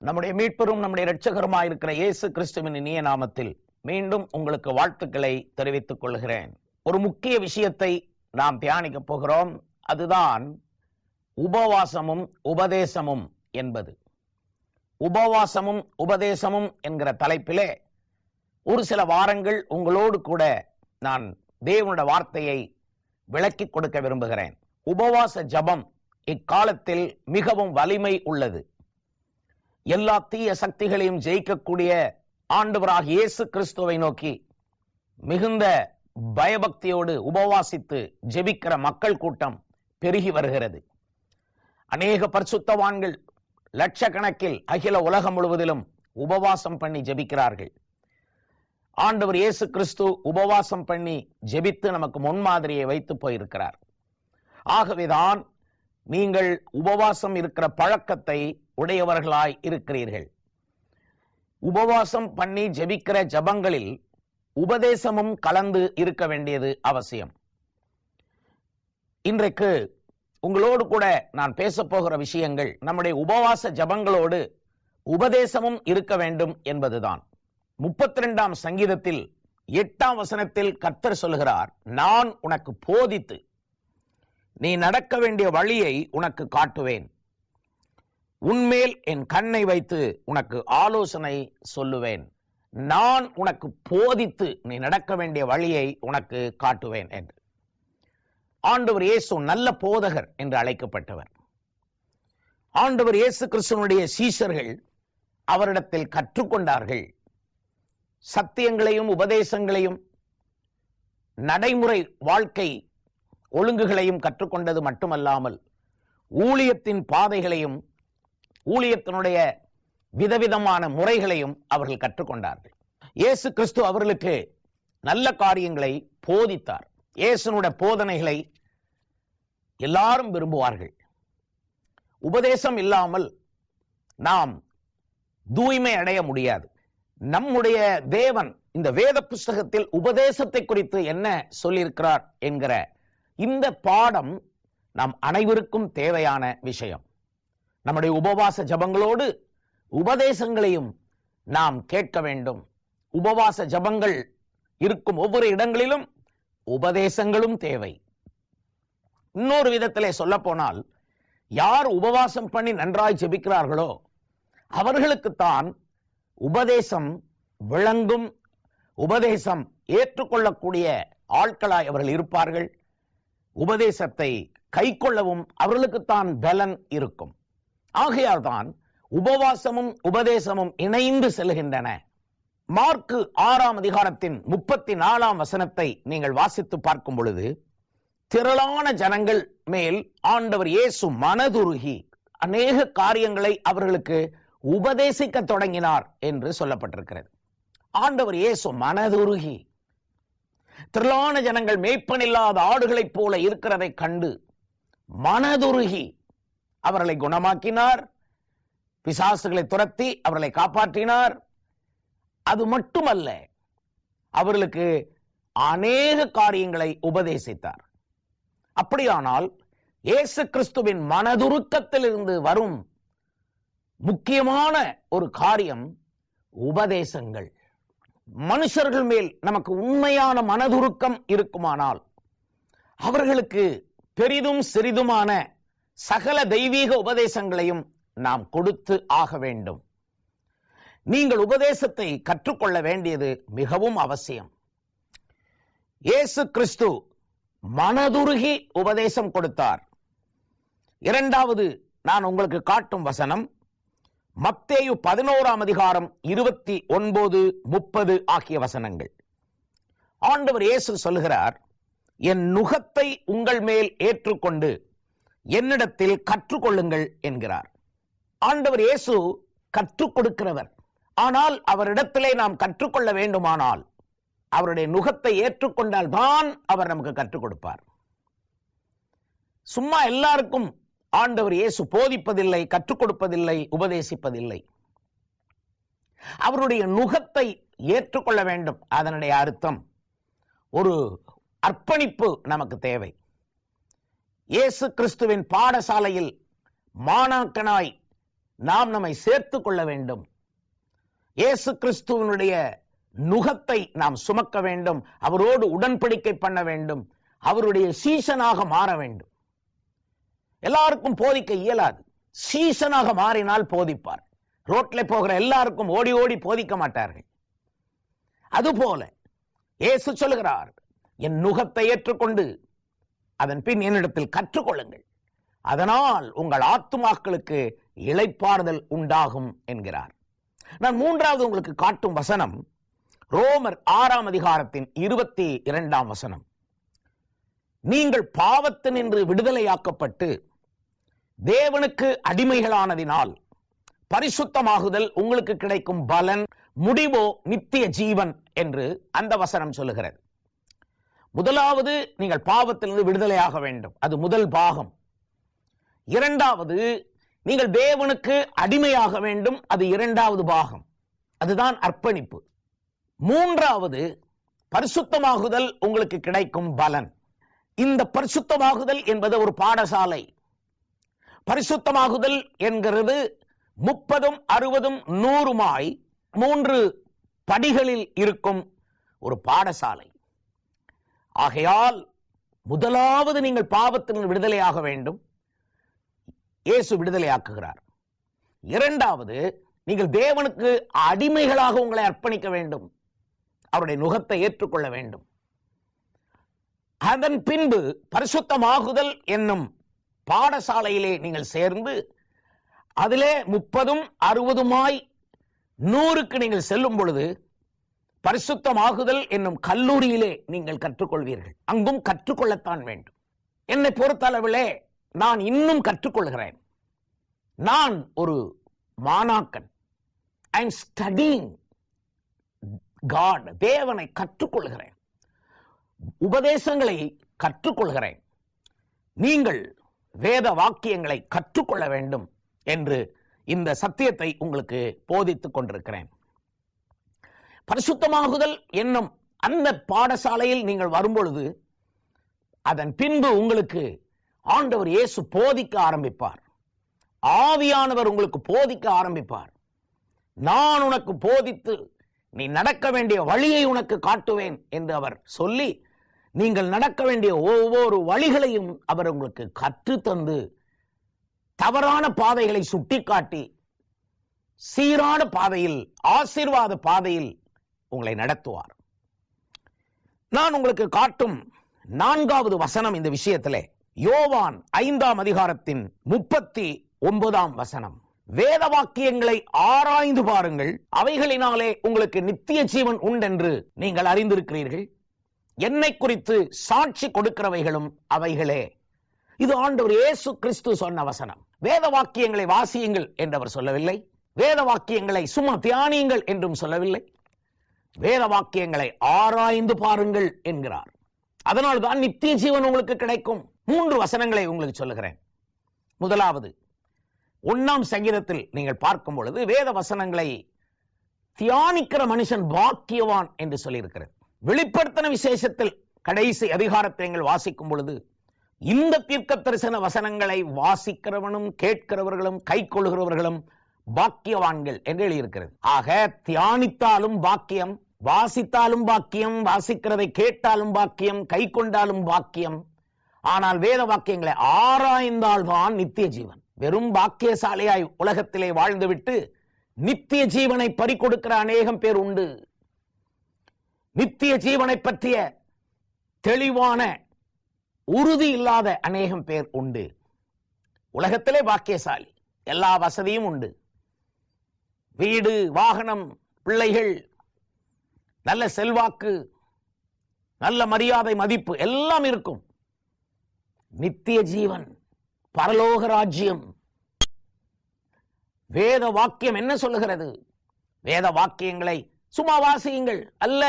நம்முடைய மீட்பரும் நம்முடைய இரட்சகருமாய் இருக்கிற இயேசு கிறிஸ்துவின் இனிய நாமத்தில் மீண்டும் உங்களுக்கு வாழ்த்துக்களை தெரிவித்துக் கொள்கிறேன். ஒரு முக்கிய விஷயத்தை நாம் தியானிக்க போகிறோம். அதுதான் உபவாசமும் உபதேசமும் என்பது. உபவாசமும் உபதேசமும் என்கிற தலைப்பிலே ஒரு சில வாரங்கள் உங்களோடு கூட நான் தேவனுடைய வார்த்தையை விளக்கி கொடுக்க விரும்புகிறேன். உபவாச ஜபம் இக்காலத்தில் மிகவும் வலிமை உள்ளது. எல்லா தீய சக்திகளையும் ஜெயிக்கக்கூடிய ஆண்டவராகிய இயேசு கிறிஸ்துவை நோக்கி மிகுந்த பயபக்தியோடு உபவாசித்து ஜெபிக்கிற மக்கள் கூட்டம் பெருகி வருகிறது. அநேக பரிசுத்தவான்கள் லட்சக்கணக்கில் அகில உலகம் முழுவதிலும் உபவாசம் பண்ணி ஜெபிக்கிறார்கள். ஆண்டவர் இயேசு கிறிஸ்து உபவாசம் பண்ணி ஜெபித்து நமக்கு முன்மாதிரியை வைத்து போயிருக்கிறார். ஆகவேதான் நீங்கள் உபவாசம் இருக்கிற பழக்கத்தை உடையவர்களாய் இருக்கிறீர்கள். உபவாசம் பண்ணி ஜெபிக்கிற ஜபங்களில் உபதேசமும் கலந்து இருக்க வேண்டியது அவசியம். இன்றைக்கு உங்களோடு கூட நான் பேசப் போகிற விஷயங்கள் நம்முடைய உபவாச ஜபங்களோடு உபதேசமும் இருக்க வேண்டும் என்பதுதான். 32ஆம் சங்கீதத்தில் 8ஆம் வசனத்தில் கர்த்தர் சொல்கிறார், நான் உனக்கு போதித்து நீ நடக்க வேண்டிய வழியை உனக்கு காட்டுவேன், உன்மேல் என் கண்ணை வைத்து உனக்கு ஆலோசனை சொல்லுவேன். நான் உனக்கு போதித்து நீ நடக்க வேண்டிய வழியை உனக்கு காட்டுவேன் என்று. ஆண்டவர் இயேசு நல்ல போதகர் என்று அழைக்கப்பட்டவர். ஆண்டவர் இயேசு கிறிஸ்துவனுடைய சீஷர்கள் அவரிடத்தில் கற்றுக்கொண்டார்கள். சத்தியங்களையும் உபதேசங்களையும் நடைமுறை வாழ்க்கை ஒழுங்குகளையும் கற்றுக்கொண்டது மட்டுமல்லாமல் ஊழியத்தின் பாதைகளையும் ஊழியத்தினுடைய விதவிதமான முறைகளையும் அவர்கள் கற்றுக்கொண்டார்கள். இயேசு கிறிஸ்து அவர்களுக்கு நல்ல காரியங்களை போதித்தார். இயேசுனுடைய போதனைகளை எல்லாரும் விரும்புவார்கள். உபதேசம் இல்லாமல் நாம் தூய்மை அடைய முடியாது. நம்முடைய தேவன் இந்த வேத புஸ்தகத்தில் உபதேசத்தை குறித்து என்ன சொல்லியிருக்கிறார் என்கிற இந்த பாடம் நாம் அனைவருக்கும் தேவையான விஷயம். நம்முடைய உபவாச ஜபங்களோடு உபதேசங்களையும் நாம் கேட்க வேண்டும். உபவாச ஜபங்கள் இருக்கும் ஒவ்வொரு இடங்களிலும் உபதேசங்களும் தேவை. இன்னொரு விதத்திலே சொல்ல போனால், யார் உபவாசம் பண்ணி நன்றாய் ஜெபிக்கிறார்களோ அவர்களுக்குத்தான் உபதேசம் விளங்கும், உபதேசம் ஏற்றுக்கொள்ளக்கூடிய ஆட்களாய் அவர்கள் இருப்பார்கள். உபதேசத்தை கைக்கொள்ளவும் அவர்களுக்குத்தான் பலன் இருக்கும். ஆகையால் தான் உபவாசமும் உபதேசமும் இணைந்து செல்கின்றன. மார்க்கு 6ஆம் அதிகாரத்தின் 34ஆம் வசனத்தை நீங்கள் வாசித்து பார்க்கும் பொழுது, திரளான ஜனங்கள் மேல் ஆண்டவர் இயேசு மனதுருகி அநேக காரியங்களை அவர்களுக்கு உபதேசிக்க தொடங்கினார் என்று சொல்லப்பட்டிருக்கிறது. ஆண்டவர் இயேசு மனதுருகி, திரளான ஜனங்கள் மேய்ப்பனில்லாத ஆடுகளைப் போல இருக்கிறதை கண்டு மனதுருகி அவர்களை குணமாக்கினார். பிசாசுகளை துரத்தி அவர்களை காப்பாற்றினார். அது மட்டுமல்ல, அவர்களுக்கு அநேக காரியங்களை உபதேசித்தார். அப்படியானால் இயேசு கிறிஸ்துவின் மனதுருக்கத்திலிருந்து வரும் முக்கியமான ஒரு காரியம் உபதேசங்கள். மனுஷர்கள் மேல் நமக்கு உண்மையான மனதுருக்கம் இருக்குமானால் அவர்களுக்கு பெரிதும் சிறிதுமான சகல தெய்வீக உபதேசங்களையும் நாம் கொடுத்து ஆக வேண்டும். நீங்கள் உபதேசத்தை கற்றுக்கொள்ள வேண்டியது மிகவும் அவசியம். இயேசு கிறிஸ்து மனதுருகி உபதேசம் கொடுத்தார். இரண்டாவது நான் உங்களுக்கு காட்டும் வசனம் மத்தேயு 11ஆம் அதிகாரம் 29, 30 ஆகிய வசனங்கள். ஆண்டவர் இயேசு சொல்லுகிறார், என் நுகத்தை உங்கள் மேல் ஏற்றுக்கொண்டு என்னிடத்தில் கற்றுக்கொள்ளுங்கள் என்கிறார். ஆண்டவர் இயேசு கற்றுக் கொடுக்கிறவர். ஆனால் அவரிடத்திலே நாம் கற்றுக்கொள்ள வேண்டுமானால் அவருடைய நுகத்தை ஏற்றுக்கொண்டால் தான் அவர் நமக்கு கற்றுக் கொடுப்பார். சும்மா எல்லாருக்கும் ஆண்டவர் இயேசு போதிப்பதில்லை, கற்றுக் கொடுப்பதில்லை, உபதேசிப்பதில்லை. அவருடைய நுகத்தை ஏற்றுக்கொள்ள வேண்டும். அதனுடைய அர்த்தம் ஒரு அர்ப்பணிப்பு நமக்கு தேவை. இயேசு கிறிஸ்துவின் பாடசாலையில் மாணாக்கனாய் நாம் நம்மை சேர்த்துக் கொள்ள வேண்டும். இயேசு கிறிஸ்துவனுடைய நுகத்தை நாம் சுமக்க வேண்டும். அவரோடு உடன்படிக்கை பண்ண வேண்டும். அவருடைய சீசனாக மாற வேண்டும். எல்லாருக்கும் போதிக்க இயலாது. சீசனாக மாறினால் போதிப்பார். ரோட்ல போகிற எல்லாருக்கும் ஓடி ஓடி போதிக்க மாட்டார்கள். அதுபோல இயேசு சொல்லுகிறார், என் நுகத்தை ஏற்றுக்கொண்டு அதன் பின் என்னிடத்தில் கற்றுக்கொள்ளுங்கள், அதனால் உங்கள் ஆத்துமாக்களுக்கு இளைப்பாறுதல் உண்டாகும் என்கிறார். நான் மூன்றாவது உங்களுக்கு காட்டும் வசனம் ரோமர் 6ஆம் அதிகாரத்தின் 22ஆம் வசனம். நீங்கள் பாவத்தினின்று விடுதலையாக்கப்பட்டு தேவனுக்கு அடிமைகளானதினால் பரிசுத்தமாகுதல் உங்களுக்கு கிடைக்கும் பலன், முடிவோ நித்திய ஜீவன் என்று அந்த வசனம் சொல்லுகிறது. முதலாவது, நீங்கள் பாவத்திலிருந்து விடுதலையாக வேண்டும். அது முதல் பாகம். இரண்டாவது, நீங்கள் தேவனுக்கு அடிமையாக வேண்டும். அது இரண்டாவது பாகம். அதுதான் அர்ப்பணிப்பு. மூன்றாவது, பரிசுத்தமாகுதல் உங்களுக்கு கிடைக்கும் பலன். இந்த பரிசுத்தமாகுதல் என்பது ஒரு பாடசாலை. பரிசுத்தமாகுதல் என்கிறது 30, 60, 100 3 படிகளில் இருக்கும் ஒரு பாடசாலை. ஆகையால் முதலாவது நீங்கள் பாவத்திலிருந்து விடுதலையாக வேண்டும். இயேசு விடுதலையாக்குகிறார். இரண்டாவது, நீங்கள் தேவனுக்கு அடிமைகளாக உங்களை அர்ப்பணிக்க வேண்டும். அவருடைய நுகத்தை ஏற்றுக்கொள்ள வேண்டும். அதன் பின்பு பரிசுத்தமாகுதல் என்னும் பாடசாலையிலே நீங்கள் சேர்ந்து அதிலே 30, 60 100க்கு நீங்கள் செல்லும் பொழுது பரிசுத்தமாகுதல் என்னும் கல்லூரியிலே நீங்கள் கற்றுக்கொள்வீர்கள். அங்கும் கற்றுக்கொள்ளத்தான் வேண்டும். என்னை பொறுத்தளவிலே நான் இன்னும் கற்றுக்கொள்கிறேன். நான் ஒரு மாணாக்கன். I am studying God. தேவனை கற்றுக்கொள்கிறேன். உபதேசங்களை கற்றுக்கொள்கிறேன். நீங்கள் வேத வாக்கியங்களை கற்றுக்கொள்ள வேண்டும் என்று இந்த சத்தியத்தை உங்களுக்கு போதித்துக் கொண்டிருக்கிறேன். பரிசுத்தமாகுதல் என்னும் அந்த பாடசாலையில் நீங்கள் வரும்பொழுது அதன் பின்பு உங்களுக்கு ஆண்டவர் இயேசு போதிக்க ஆரம்பிப்பார். ஆவியானவர் உங்களுக்கு போதிக்க ஆரம்பிப்பார். நான் உனக்கு போதித்து நீ நடக்க வேண்டிய வழியை உனக்கு காட்டுவேன் என்று அவர் சொல்லி, நீங்கள் நடக்க வேண்டிய ஒவ்வொரு வழிகளையும் அவர் உங்களுக்கு கற்றுத்தந்து தவறான பாதைகளை சுட்டிக்காட்டி சீரான பாதையில், ஆசீர்வாத பாதையில் உங்களை நடத்துவார். நான் உங்களுக்கு காட்டும் 4வது வசனம் இந்த விஷயத்திலே யோவான் 5ஆம் அதிகாரத்தின் 39ஆம் வசனம். வேத வாக்கியங்களை ஆராய்ந்து பாருங்கள், அவைகளினாலே உங்களுக்கு நித்திய ஜீவன் உண்டென்று நீங்கள் அறிந்திருக்கிறீர்கள். என்னை குறித்து சாட்சி கொடுக்கிறவைகளும் அவைகளே. இது ஆண்டவர் இயேசு கிறிஸ்து சொன்ன வசனம். வேத வாக்கியங்களை வாசியுங்கள் என்றவர் சொல்லவில்லை. வேத வாக்கியங்களை சும்மா தியானியுங்கள் என்றும் சொல்லவில்லை. வேத வாக்கியங்களை ஆராய்ந்து பாருங்கள் என்கிறார். அதனால் தான் நித்திய ஜீவன் உங்களுக்கு கிடைக்கும். 3 வசனங்களை உங்களுக்கு சொல்லுகிறேன். முதலாவது, 1ஆம் சங்கீதத்தில் நீங்கள் பார்க்கும் பொழுது வேத வசனங்களை தியானிக்கிற மனுஷன் பாக்கியவான் என்று சொல்லியிருக்கிறது. வெளிப்படுத்தின விசேஷத்தில் கடைசி அதிகாரத்தை நீங்கள் வாசிக்கும் பொழுது இந்த தீர்க்க தரிசன வசனங்களை வாசிக்கிறவனும் கேட்கிறவர்களும் கை கொள்கிறவர்களும் பாக்கியவான்கள் என்று எழுதியிருக்கிறது. ஆக தியானித்தாலும் பாக்கியம், வாசித்தாலும் பாக்கியம், வாசிக்கிறதை கேட்டாலும் பாக்கியம், கை கொண்டாலும் பாக்கியம். ஆனால் வேத வாக்கியங்களை ஆராய்ந்தால்தான் நித்திய ஜீவன். வெறும் பாக்கியசாலியாய் உலகத்திலே வாழ்ந்துவிட்டு நித்திய ஜீவனை பறிகொடுக்கிற அநேகம் பேர் உண்டு. நித்திய ஜீவனை பற்றிய தெளிவான உறுதி இல்லாத அநேகம் பேர் உண்டு. உலகத்திலே பாக்கியசாலி, எல்லா வசதியும் உண்டு, வீடு, வாகனம், பிள்ளைகள், நல்ல செல்வாக்கு, நல்ல மரியாதை, மதிப்பு எல்லாம் இருக்கும். நித்திய ஜீவன், பரலோக ராஜ்யம். வேத வாக்கியம் என்ன சொல்லுகிறது? வேத வாக்கியங்களை சும்மா வாசியுங்கள் அல்ல,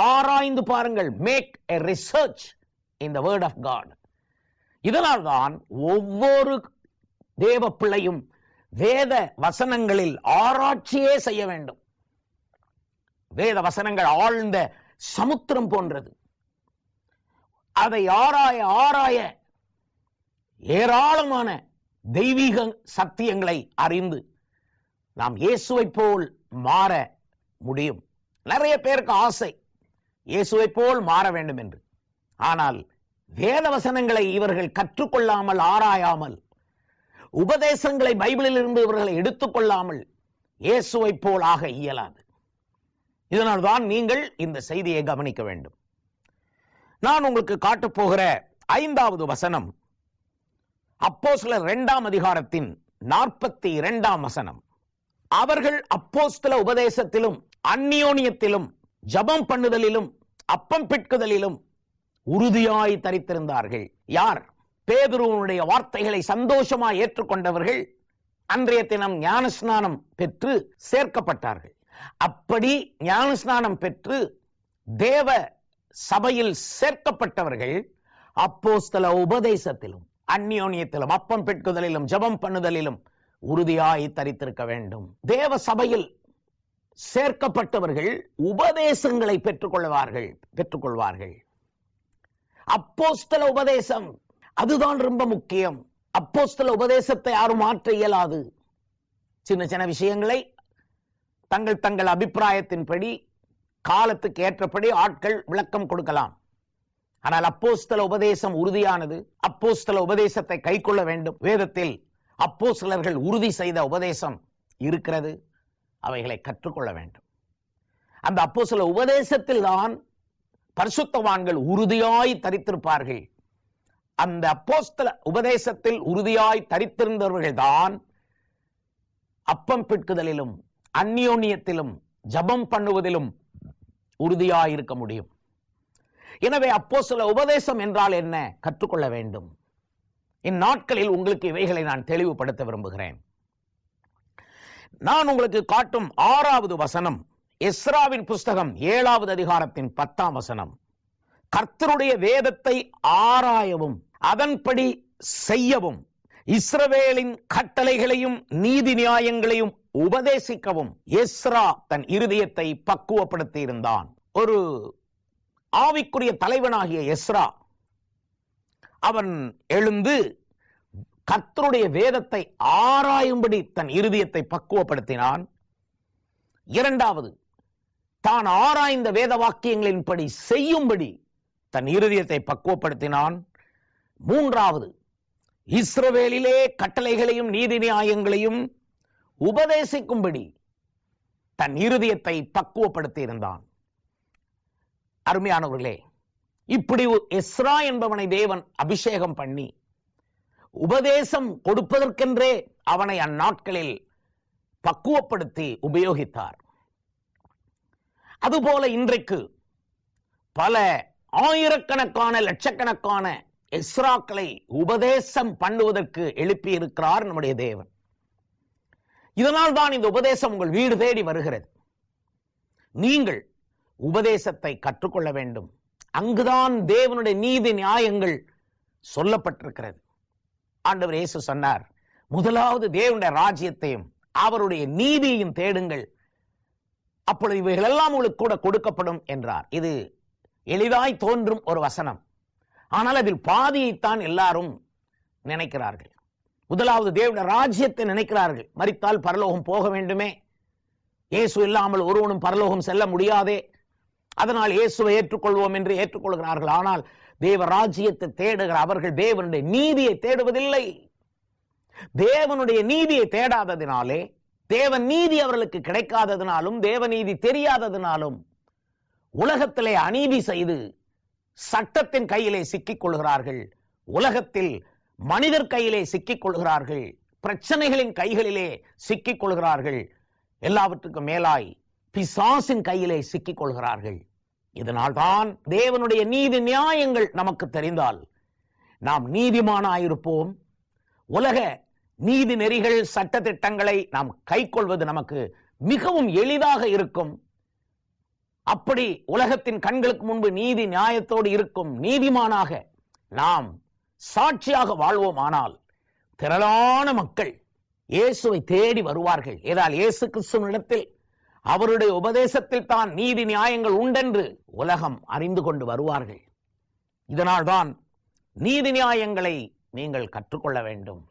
ஆராய்ந்து பாருங்கள். Make a research in the word of God. இதனால்தான் ஒவ்வொரு தேவ பிள்ளையும் வேத வசனங்களில் ஆராய்ச்சியே செய்ய வேண்டும். வேத வசனங்கள் ஆழ்ந்த சமுத்திரம் போன்றது. அதை ஆராய ஆராய ஏராளமான தெய்வீக சத்தியங்களை அறிந்து நாம் இயேசுவை போல் மாற முடியும். நிறைய பேருக்கு ஆசை இயேசுவை போல் மாற வேண்டும் என்று. ஆனால் வேத வசனங்களை இவர்கள் கற்றுக்கொள்ளாமல், ஆராயாமல், உபதேசங்களை பைபிளில் இருந்து இவர்களை எடுத்துக்கொள்ளாமல் இயேசுவை போல் ஆக இயலாது. இதனால் தான் நீங்கள் இந்த செய்தியை கவனிக்க வேண்டும். நான் உங்களுக்கு காட்டப் போகிற 5வது வசனம் அப்போஸ்தலர் 2ஆம் அதிகாரத்தின் 42ஆம் வசனம். அவர்கள் அப்போஸ்தல உபதேசத்திலும் அந்நியோனியத்திலும் ஜெபம் பண்ணுதலிலும் அப்பம் பிட்குதலிலும் உறுதியாய் தரித்திருந்தார்கள். யார்? பேதுருவினுடைய வார்த்தைகளை சந்தோஷமாய் ஏற்றுக்கொண்டவர்கள் அன்றைய தினம் ஞானஸ்நானம் பெற்று சேர்க்கப்பட்டார்கள். அப்படி ஞானஸ்நானம் பெற்று தேவ சபையில் சேர்க்கப்பட்டவர்கள் அப்போஸ்தல உபதேசத்திலும் அந்நியோனியத்திலும் அப்பம் பிட்குதலிலும் ஜெபம் பண்ணுதலிலும் உறுதியாய் தரித்திருக்க வேண்டும். தேவ சபையில் சேர்க்கப்பட்டவர்கள் உபதேசங்களை பெற்றுக்கொள்வார்கள். அப்போஸ்தல உபதேசம் அதுதான் ரொம்ப முக்கியம். அப்போஸ்தல உபதேசத்தை யாரும் மாற்ற இயலாது. சின்ன சின்ன விஷயங்களை தங்கள் அபிப்பிராயத்தின்படி காலத்துக்கு ஏற்றபடி ஆட்கள் விளக்கம் கொடுக்கலாம். ஆனால் அப்போஸ்தல உபதேசம் உறுதியானது. அப்போஸ்தல உபதேசத்தை கைக்கொள்ள வேண்டும். வேதத்தில் அப்போஸ்தலர்கள் உறுதி செய்த உபதேசம் இருக்கிறது. அவைகளை கற்றுக்கொள்ள வேண்டும். அந்த அப்போஸ்தல உபதேசத்தில் தான் பரிசுத்தவான்கள் உறுதியாய் தரித்திருப்பார்கள். அந்த அப்போஸ்தல உபதேசத்தில் உறுதியாய் தரித்திருந்தவர்கள் தான் அப்பம் பிட்குதலிலும் அந்நியோனியத்திலும் ஜெபம் பண்ணுவதிலும் உறுதியாய் இருக்க முடியும். எனவே அப்போஸ்தல உபதேசம் என்றால் என்ன? கற்றுக்கொள்ள வேண்டும். இந்நாட்களில் உங்களுக்கு இவைகளை நான் தெளிவுபடுத்த விரும்புகிறேன். நான் உங்களுக்கு காட்டும் 6வது வசனம் எஸ்ராவின் புஸ்தகம் 7வது அதிகாரத்தின் 10ஆம் வசனம். கர்த்தருடைய வேதத்தை ஆராயவும் அதன்படி செய்யவும் இஸ்ரவேலின் கட்டளைகளையும் நீதி நியாயங்களையும் உபதேசிக்கவும் எஸ்ரா தன் இருதயத்தை பக்குவப்படுத்தி இருந்தான். ஒரு ஆவிக்குரிய தலைவனாகிய எஸ்ரா அவன் எழுந்து கர்த்தருடைய வேதத்தை ஆராயும்படி தன் இருதயத்தை பக்குவப்படுத்தினான். 2வது, தான் ஆராய்ந்த வேத வாக்கியங்களின்படி செய்யும்படி தன் இருதயத்தை பக்குவப்படுத்தினான். 3வது, இஸ்ரவேலிலே கட்டளைகளையும் நீதி நியாயங்களையும் உபதேசிக்கும்படி தன் இருதயத்தை பக்குவப்படுத்தி இருந்தான். அருமையானவர்களே, இப்படி எஸ்ரா என்பவனை தேவன் அபிஷேகம் பண்ணி உபதேசம் கொடுப்பதற்கென்றே அவனை அந்நாட்களில் பக்குவப்படுத்தி உபயோகித்தார். அதுபோல இன்றைக்கு பல ஆயிரக்கணக்கான லட்சக்கணக்கான எஸ்ராக்களை உபதேசம் பண்ணுவதற்கு எழுப்பி இருக்கிறார் நம்முடைய தேவன். இதனால் தான் இந்த உபதேசம் உங்கள் வீடு தேடி வருகிறது. நீங்கள் உபதேசத்தை கற்றுக்கொள்ள வேண்டும். அங்குதான் தேவனுடைய நீதி நியாயங்கள் சொல்லப்பட்டிருக்கிறது. ஆண்டவர் இயேசு சொன்னார், முதலாவது தேவனுடைய ராஜ்யத்தையும் அவருடைய நீதியையும் தேடுங்கள், அப்பொழுது இவைகள் எல்லாம் உங்களுக்கு கூட கொடுக்கப்படும் என்றார். இது எளிதாய் தோன்றும் ஒரு வசனம். ஆனால் அதில் பாதியைத்தான் எல்லாரும் நினைக்கிறார்கள். முதலாவது தேவனுடைய ராஜ்யத்தை நினைக்கிறார்கள். மரித்தால் பரலோகம் போக வேண்டுமே, இயேசு இல்லாமல் ஒருவனும் பரலோகம் செல்ல முடியாதே, அதனால் இயேசுவை ஏற்றுக்கொள்வோம் என்று ஏற்றுக்கொள்கிறார்கள். ஆனால் தேவ ராஜ்யத்தை தேடுகிற அவர்கள் தேவனுடைய நீதியை தேடுவதில்லை. தேவனுடைய நீதியை தேடாததினாலே, தேவன் நீதி அவர்களுக்கு கிடைக்காததினாலும், தேவநீதி தெரியாததினாலும் உலகத்திலே அநீதி செய்து சட்டத்தின் கையிலே சிக்கிக் கொள்கிறார்கள். உலகத்தில் மனிதர் கையிலே சிக்கிக் கொள்கிறார்கள். பிரச்சனைகளின் கைகளிலே சிக்கிக் கொள்கிறார்கள். எல்லாவற்றுக்கும் மேலாய் பிசாசின் கையிலே சிக்கிக் கொள்கிறார்கள். இதனால் தான் தேவனுடைய நீதி நியாயங்கள் நமக்கு தெரிந்தால் நாம் நீதிமானாயிருப்போம். உலக நீதி நெறிகள் சட்ட திட்டங்களை நாம் கைக்கொள்வது நமக்கு மிகவும் எளிதாக இருக்கும். அப்படி உலகத்தின் கண்களுக்கு முன்பு நீதி நியாயத்தோடு இருக்கும் நீதிமானாக நாம் சாட்சியாக வாழ்வோம். ஆனால் திரளான மக்கள் இயேசுவை தேடி வருவார்கள். ஏதால் இயேசு கிறிஸ்துவினிடத்தில் அவருடைய உபதேசத்தில் தான் நீதி நியாயங்கள் உண்டென்று உலகம் அறிந்து கொண்டு வருவார்கள். இதனால் தான் நீதி நியாயங்களை நீங்கள் கற்றுக்கொள்ள வேண்டும்.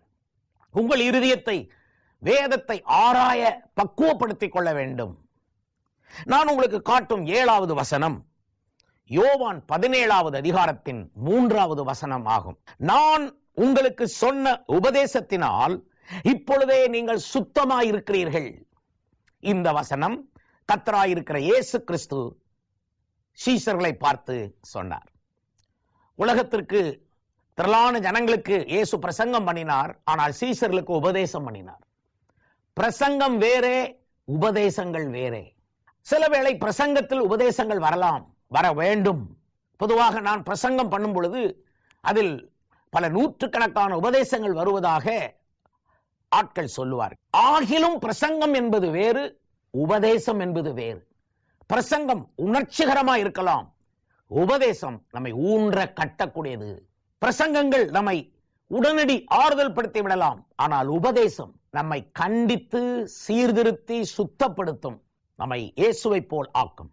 உங்கள் இருதயத்தை, வேதத்தை ஆராய பக்குவப்படுத்திக் கொள்ள வேண்டும். நான் உங்களுக்கு காட்டும் 7வது வசனம் யோவான் 17வது அதிகாரத்தின் 3வது வசனம் ஆகும். நான் உங்களுக்கு சொன்ன உபதேசத்தினால் இப்பொழுதே நீங்கள் சுத்தமாயிருக்கிறீர்கள். இந்த வசனம் கர்த்தராயிருக்கிற இயேசு கிறிஸ்து சீஷர்களை பார்த்து சொன்னார். உலகத்திற்கு திரளான ஜனங்களுக்கு இயேசு பிரசங்கம் பண்ணினார். ஆனால் சீஷர்களுக்கு உபதேசம் பண்ணினார். பிரசங்கம் வேறே, உபதேசங்கள் வேறே. சில வேளை பிரசங்கத்தில் உபதேசங்கள் வரலாம், வர வேண்டும். பொதுவாக நான் பிரசங்கம் பண்ணும் பொழுது அதில் பல நூற்றுக்கணக்கான உபதேசங்கள் வருவதாக ஆட்கள் சொல்லுவார். ஆகிலும் பிரசங்கம் என்பது வேறு, உபதேசம் என்பது வேறு. பிரசங்கம் உணர்ச்சிகரமா இருக்கலாம், உபதேசம் நம்மை ஊன்ற கட்டக்கூடியது. பிரசங்கங்கள் நம்மை உடனடி ஆறுதல் படுத்தி விடலாம், ஆனால் உபதேசம் நம்மை கண்டித்து சீர்திருத்தி சுத்தப்படுத்தும், நம்மை இயேசுவை போல் ஆக்கும்.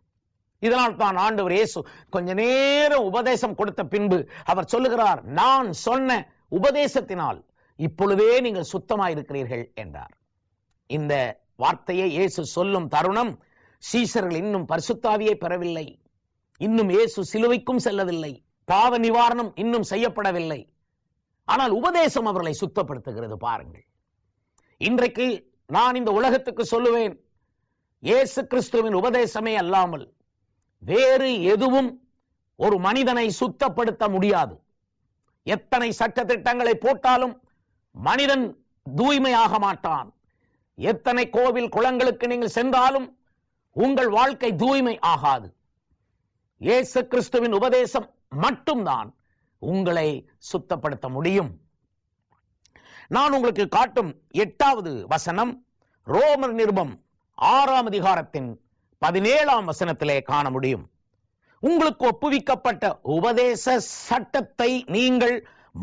இதனால் தான் ஆண்டவர் இயேசு கொஞ்ச நேரம் உபதேசம் கொடுத்த பின்பு அவர் சொல்லுகிறார், நான் சொன்ன உபதேசத்தினால் இப்பொழுதே நீங்கள் சுத்தமாயிருக்கிறீர்கள் என்றார். இந்த வார்த்தையை இயேசு சொல்லும் தருணம் சீஷர்கள் இன்னும் பரிசுத்தாவியை பெறவில்லை, இன்னும் இயேசு சிலுவைக்கும் செல்லவில்லை, பாவ நிவாரணம் இன்னும் செய்யப்படவில்லை. ஆனால் உபதேசம் அவர்களை சுத்தப்படுத்துகிறது. பாருங்கள், இன்றைக்கு நான் இந்த உலகத்துக்கு சொல்லுவேன், இயேசு கிறிஸ்துவின் உபதேசமே அல்லாமல் வேறு எதுவும் ஒரு மனிதனை சுத்தப்படுத்த முடியாது. எத்தனை சட்ட திட்டங்களை போட்டாலும் மனிதன் தூய்மையாக மாட்டான். எத்தனை கோவில் குளங்களுக்கு நீங்கள் சென்றாலும் உங்கள் வாழ்க்கை தூய்மை ஆகாது. இயேசு கிறிஸ்துவின் உபதேசம் மட்டும்தான் உங்களை சுத்தப்படுத்த முடியும். நான் உங்களுக்கு காட்டும் 8வது வசனம் ரோமர் நிருபம் 6ஆம் அதிகாரத்தின் 17ஆம் வசனத்திலே காண முடியும். உங்களுக்கு ஒப்புவிக்கப்பட்ட உபதேச சட்டத்தை நீங்கள்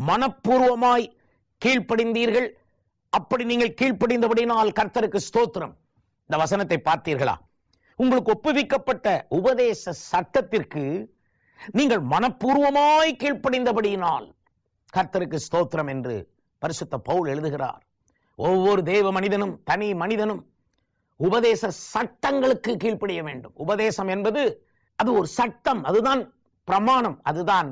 மனப்பூர்வமாய் கீழ்ப்படிந்தீர்கள். அப்படி நீங்கள் கீழ்ப்படிந்தபடினால் கர்த்தருக்கு ஸ்தோத்திரம். இந்த வசனத்தை பார்த்தீர்களா? உங்களுக்கு ஒப்புவிக்கப்பட்ட உபதேச சட்டத்திற்கு நீங்கள் மனப்பூர்வமாய் கீழ்ப்படிந்தபடியினால் கர்த்தருக்கு ஸ்தோத்திரம் என்று பரிசுத்த பவுல் எழுதுகிறார். ஒவ்வொரு தேவ மனிதனும், தனி மனிதனும் உபதேச சட்டங்களுக்கு கீழ்ப்படிய வேண்டும். உபதேசம் என்பது அது ஒரு சட்டம், அதுதான் பிரமாணம், அதுதான்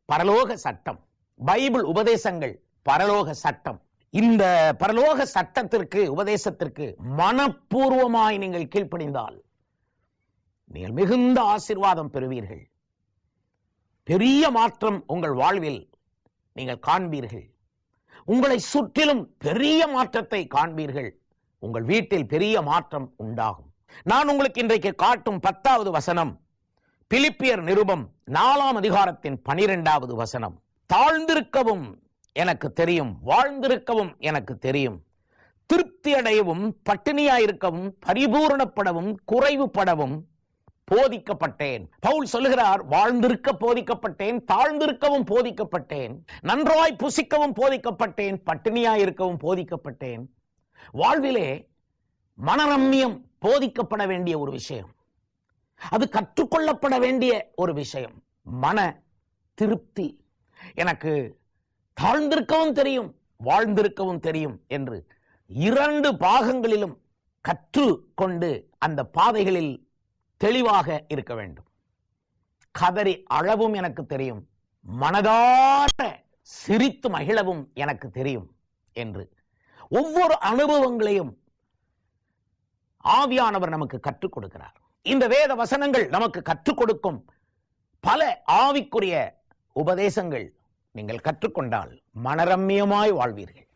பரலோக சட்டம். பைபிள் உபதேசங்கள் பரலோக சட்டம். இந்த பரலோக சட்டத்திற்கு, உபதேசத்திற்கு மனப்பூர்வமாய் நீங்கள் கீழ்ப்படிந்தால் நீங்கள் மிகுந்த ஆசீர்வாதம் பெறுவீர்கள். பெரிய மாற்றம் உங்கள் வாழ்வில் நீங்கள் காண்பீர்கள். உங்களை சுற்றிலும் பெரிய மாற்றத்தை காண்பீர்கள். உங்கள் வீட்டில் பெரிய மாற்றம் உண்டாகும். நான் உங்களுக்கு இன்றைக்கு காட்டும் 10வது வசனம் பிலிப்பியர் நிருபம் 4ஆம் அதிகாரத்தின் 12வது வசனம். தாழ்ந்திருக்கவும் எனக்கு தெரியும், வாழ்ந்திருக்கவும் எனக்கு தெரியும், திருப்தி அடையவும் பட்டினியாயிருக்கவும் பரிபூரணப்படவும் குறைவுபடவும் போதிக்கப்பட்டேன். பவுல் சொல்லுகிறார், வாழ்ந்திருக்க போதிக்கப்பட்டேன், தாழ்ந்திருக்கவும் போதிக்கப்பட்டேன், நன்றாய் புசிக்கவும் போதிக்கப்பட்டேன், பட்டினியாயிருக்கவும் போதிக்கப்பட்டேன். வாழ்விலே மனரம்மியம் போதிக்கப்பட வேண்டிய ஒரு விஷயம், அது கற்றுக்கொள்ளப்பட வேண்டிய ஒரு விஷயம். மன திருப்தி. எனக்கு தாழ்ந்திருக்கவும் தெரியும், வாழ்ந்திருக்கவும் தெரியும் என்று 2 பாகங்களிலும் கற்றுக்கொண்டு அந்த பாதைகளில் தெளிவாக இருக்க வேண்டும். கதறி அழவும் எனக்கு தெரியும், மனதார சிரித்து மகிழவும் எனக்கு தெரியும் என்று ஒவ்வொரு அனுபவங்களையும் ஆவியானவர் நமக்கு கற்றுக் கொடுக்கிறார். இந்த வேத வசனங்கள் நமக்கு கற்றுக் கொடுக்கும் பல ஆவிக்குரிய உபதேசங்கள் நீங்கள் கற்றுக்கொண்டால் மனரம்மியமாய் வாழ்வீர்கள்.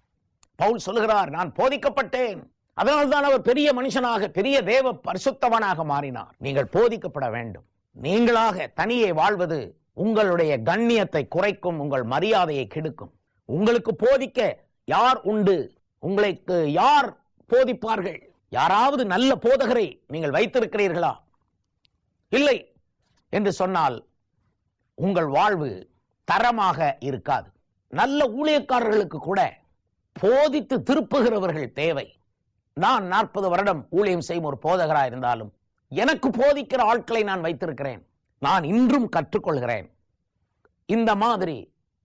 பவுல் சொல்லுகிறார், நான் போதிக்கப்பட்டேன், அதனால்தான் அவர் பெரிய மனுஷனாக, பெரிய தேவ பரிசுத்தவனாக மாறினார். நீங்கள் போதிக்கப்பட வேண்டும். நீங்களாக தனியே வாழ்வது உங்களுடைய கண்ணியத்தை குறைக்கும், உங்கள் மரியாதையை கெடுக்கும். உங்களுக்கு போதிக்க யார் உண்டு? உங்களுக்கு யார் போதிப்பார்கள்? யாராவது நல்ல போதகரை நீங்கள் வைத்திருக்கிறீர்களா? இல்லை என்று சொன்னால் உங்கள் வாழ்வு தரமாக இருக்காது. நல்ல ஊழியக்காரர்களுக்கு கூட போதித்து திருப்புகிறவர்கள் தேவை. நான் 40 வருடம் ஊழியம் செய்யும் ஒரு போதகராக இருந்தாலும் எனக்கு போதிக்கிற ஆட்களை நான் வைத்திருக்கிறேன். நான் இன்றும் கற்றுக்கொள்கிறேன். இந்த மாதிரி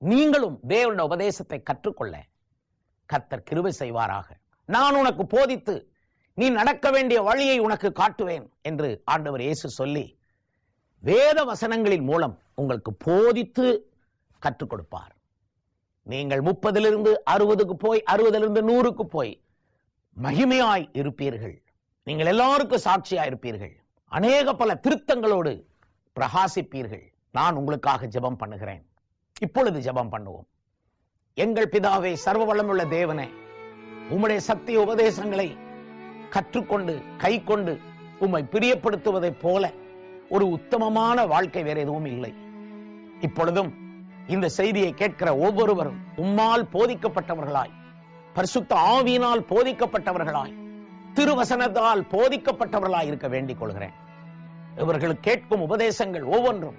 நீங்களும் தேவனுடைய உபதேசத்தை கற்றுக்கொள்ள கர்த்தர் கிருபை செய்வாராக. நான் உனக்கு போதித்து நீ நடக்க வேண்டிய வழியை உனக்கு காட்டுவேன் என்று ஆண்டவர் இயேசு சொல்லி வேத வசனங்களின் மூலம் உங்களுக்கு போதித்து கற்றுக் கொடுப்பார். நீங்கள் 30 60 போய் 60 100 போய் மகிமையாய் இருப்பீர்கள். நீங்கள் எல்லாருக்கும் சாட்சியாய் இருப்பீர்கள். அநேக பல திருத்தங்களோடு பிரகாசிப்பீர்கள். நான் உங்களுக்காக ஜெபம் பண்ணுகிறேன். இப்பொழுது ஜெபம் பண்ணுவோம். எங்கள் பிதாவே, சர்வ வல்லமையுள்ள தேவனே, உம்முடைய சத்திய உபதேசங்களை கற்றுக்கொண்டு கை கொண்டு உம்மை பிரியப்படுத்துவதைப் போல ஒரு உத்தமமான வாழ்க்கை வேற எதுவும் இல்லை. இப்பொழுதும் இந்த செய்தியை கேட்கிற ஒவ்வொருவரும் உம்மால் போதிக்கப்பட்டவர்களாய், பரிசுத்த ஆவியினால் போதிக்கப்பட்டவர்களாய், திருவசனத்தால் போதிக்கப்பட்டவர்களாய் இருக்க வேண்டிக் கொள்கிறேன். இவர்கள் கேட்கும் உபதேசங்கள் ஒவ்வொன்றும்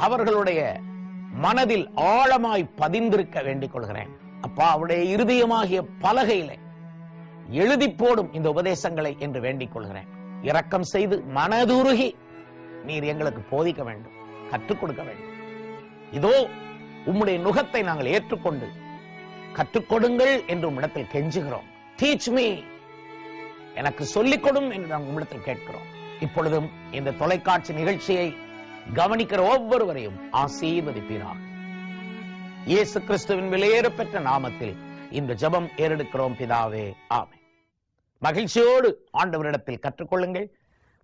அவர்களுடைய மனதில் ஆழமாய் பதிந்திருக்க வேண்டிக் கொள்கிறேன். அப்பா, அவருடைய இருதயமாகிய பலகையிலே எழுதி போடும் இந்த உபதேசங்களை என்று வேண்டிக் கொள்கிறேன். இரக்கம் செய்து மனதுருகி நீர் எங்களுக்கு போதிக்க வேண்டும், கற்றுக் கொடுக்க வேண்டும். இதோ உம்முடைய நுகத்தை நாங்கள் ஏற்றுக்கொண்டு கற்றுக் கொடுங்கள் என்று உம்மிடத்தில் கெஞ்சுகிறோம். டீச் மீ, எனக்கு சொல்லிக் கொடும் என்று நாங்கள் உம்மிடத்தில் கேட்கிறோம். இப்பொழுதும் இந்த தொலைக்காட்சி நிகழ்ச்சியை கவனிக்கிற ஒவ்வொருவரையும் ஆசீர்வதிப்பீராக. இயேசு கிறிஸ்துவின் விலையேறப்பெற்ற நாமத்தில் இந்த ஜெபம் ஏறெடுக்கிறோம் பிதாவே, ஆமென். மகிழ்ச்சியோடு ஆண்டவரிடத்தில் கற்றுக்கொள்ளுங்கள்.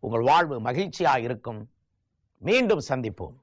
உங்கள் வாழ்வு மகிழ்ச்சியாக இருக்கும். மீண்டும் சந்திப்போம்.